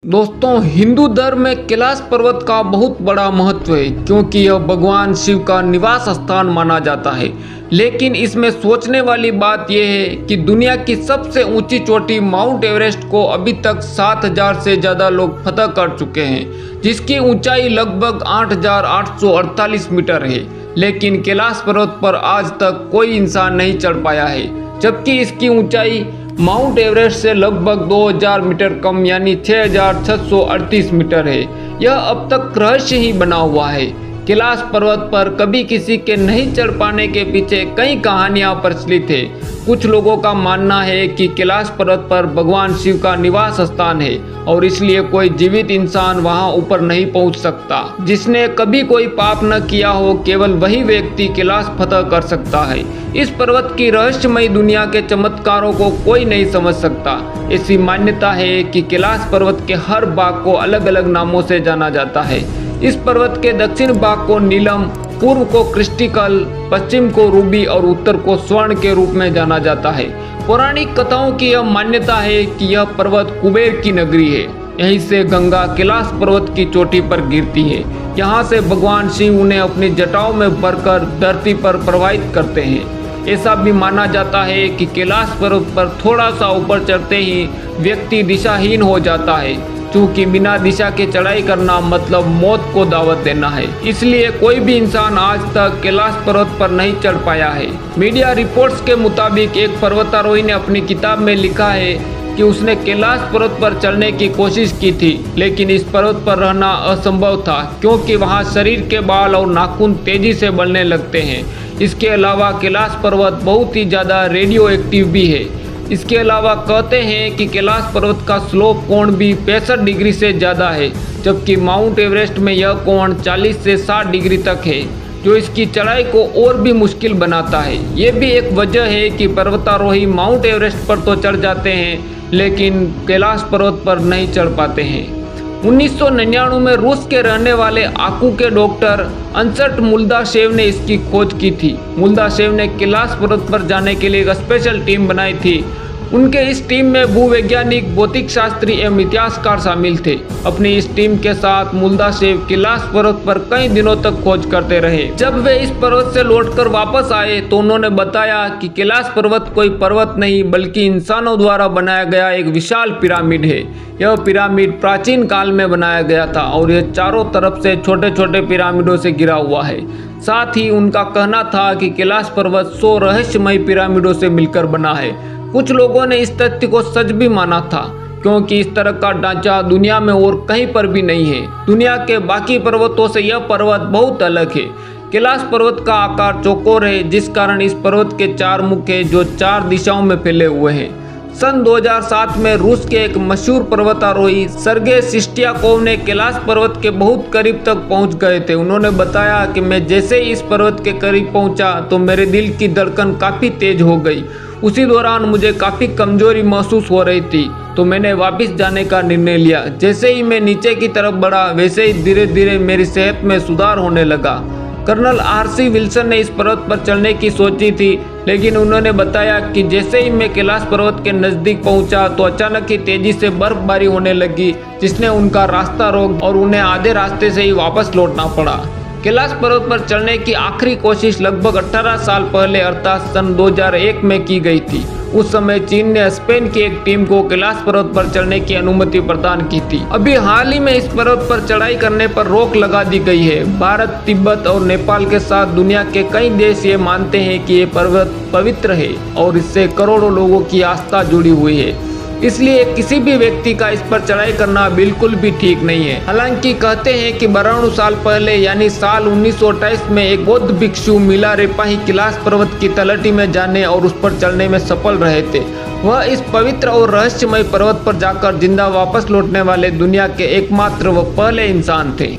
दोस्तों, हिंदू धर्म में कैलाश पर्वत का बहुत बड़ा महत्व है क्योंकि यह भगवान शिव का निवास स्थान माना जाता है। लेकिन इसमें सोचने वाली बात यह है कि दुनिया की सबसे ऊंची चोटी माउंट एवरेस्ट को अभी तक 7000 से ज़्यादा लोग फतह कर चुके हैं, जिसकी ऊंचाई लगभग 8848 मीटर है। लेकिन कैलाश पर्वत पर आज तक कोई इंसान नहीं चढ़ पाया है, जबकि इसकी ऊंचाई माउंट एवरेस्ट से लगभग 2000 मीटर कम यानी 6638 मीटर है। यह अब तक रहस्य ही बना हुआ है। कैलाश पर्वत पर कभी किसी के नहीं चढ़ पाने के पीछे कई कहानियां प्रचलित है। कुछ लोगों का मानना है कि कैलाश पर्वत पर भगवान शिव का निवास स्थान है और इसलिए कोई जीवित इंसान वहां ऊपर नहीं पहुंच सकता। जिसने कभी कोई पाप न किया हो, केवल वही व्यक्ति कैलाश फतह कर सकता है। इस पर्वत की रहस्यमयी दुनिया के चमत्कारों को कोई नहीं समझ सकता। ऐसी मान्यता है कि कैलाश पर्वत के हर भाग को अलग अलग नामों से जाना जाता है। इस पर्वत के दक्षिण भाग को नीलम, पूर्व को क्रिस्टिकल, पश्चिम को रूबी और उत्तर को स्वर्ण के रूप में जाना जाता है। पौराणिक कथाओं की यह मान्यता है कि यह पर्वत कुबेर की नगरी है। यहीं से गंगा कैलाश पर्वत की चोटी पर गिरती है। यहाँ से भगवान शिव उन्हें अपनी जटाओं में भरकर धरती पर प्रवाहित करते हैं। ऐसा भी माना जाता है कि कैलाश पर्वत पर थोड़ा सा ऊपर चढ़ते ही व्यक्ति दिशाहीन हो जाता है, क्योंकि बिना दिशा के चढ़ाई करना मतलब मौत को दावत देना है। इसलिए कोई भी इंसान आज तक कैलाश पर्वत पर नहीं चढ़ पाया है। मीडिया रिपोर्ट्स के मुताबिक एक पर्वतारोही ने अपनी किताब में लिखा है कि उसने कैलाश पर्वत पर चढ़ने की कोशिश की थी, लेकिन इस पर्वत पर रहना असंभव था क्योंकि वहां शरीर के बाल और नाखून तेजी से बढ़ने लगते हैं। इसके अलावा कैलाश पर्वत बहुत ही ज़्यादा रेडियो एक्टिव भी है। इसके अलावा कहते हैं कि कैलाश पर्वत का स्लोप कोण भी 65 डिग्री से ज़्यादा है, जबकि माउंट एवरेस्ट में यह कोण 40 से 60 डिग्री तक है, जो इसकी चढ़ाई को और भी मुश्किल बनाता है। ये भी एक वजह है कि पर्वतारोही माउंट एवरेस्ट पर तो चढ़ जाते हैं, लेकिन कैलाश पर्वत पर नहीं चढ़ पाते हैं। 1999 में रूस के रहने वाले आकू के डॉक्टर अंसट मुल्दाशेव ने इसकी खोज की थी। मुल्दाशेव ने कैलाश पर्वत पर जाने के लिए एक स्पेशल टीम बनाई थी। उनके इस टीम में भूवैज्ञानिक, भौतिक शास्त्री एवं इतिहासकार शामिल थे। अपनी इस टीम के साथ मुल्दाशेव कैलाश पर्वत पर कई दिनों तक खोज करते रहे। जब वे इस पर्वत से लौटकर वापस आए तो उन्होंने बताया कि कैलाश पर्वत कोई पर्वत नहीं बल्कि इंसानों द्वारा बनाया गया एक विशाल पिरामिड है। यह पिरामिड प्राचीन काल में बनाया गया था और यह चारों तरफ से छोटे छोटे पिरामिडों से घिरा हुआ है। साथ ही उनका कहना था कि कैलाश पर्वत 100 रहस्यमयी पिरामिडों से मिलकर बना है। कुछ लोगों ने इस तथ्य को सच भी माना था, क्योंकि इस तरह का ढांचा दुनिया में और कहीं पर भी नहीं है। दुनिया के बाकी पर्वतों से यह पर्वत बहुत अलग है। कैलाश पर्वत का आकार चौकोर है, जिस कारण इस पर्वत के 4 मुख हैं जो 4 दिशाओं में फैले हुए हैं। सन 2007 में रूस के एक मशहूर पर्वतारोही सर्गेई सिस्टियाकोव ने कैलाश पर्वत के बहुत करीब तक पहुंच गए थे। उन्होंने बताया कि मैं जैसे ही इस पर्वत के करीब पहुंचा तो मेरे दिल की धड़कन काफ़ी तेज हो गई। उसी दौरान मुझे काफ़ी कमजोरी महसूस हो रही थी, तो मैंने वापस जाने का निर्णय लिया। जैसे ही मैं नीचे की तरफ बढ़ा, वैसे ही धीरे धीरे मेरी सेहत में सुधार होने लगा। Colonel RC. विल्सन ने इस पर्वत पर चढ़ने की सोची थी, लेकिन उन्होंने बताया कि जैसे ही मैं कैलाश पर्वत के नज़दीक पहुंचा तो अचानक ही तेजी से बर्फबारी होने लगी, जिसने उनका रास्ता रोक और उन्हें आधे रास्ते से ही वापस लौटना पड़ा। कैलाश पर्वत पर चढ़ने की आखिरी कोशिश लगभग 18 साल पहले अर्थात सन 2001 में की गई थी। उस समय चीन ने स्पेन की एक टीम को कैलाश पर्वत पर चढ़ने की अनुमति प्रदान की थी। अभी हाल ही में इस पर्वत पर चढ़ाई करने पर रोक लगा दी गई है। भारत, तिब्बत और नेपाल के साथ दुनिया के कई देश ये मानते हैं कि ये पर्वत पवित्र है और इससे करोड़ों लोगों की आस्था जुड़ी हुई है। इसलिए किसी भी व्यक्ति का इस पर चढ़ाई करना बिल्कुल भी ठीक नहीं है। हालांकि कहते हैं कि 92 साल पहले यानी साल 1928 में एक बौद्ध भिक्षु मिलारेपाही कैलाश पर्वत की तलहटी में जाने और उस पर चढ़ने में सफल रहे थे। वह इस पवित्र और रहस्यमय पर्वत पर जाकर जिंदा वापस लौटने वाले दुनिया के एकमात्र व पहले इंसान थे।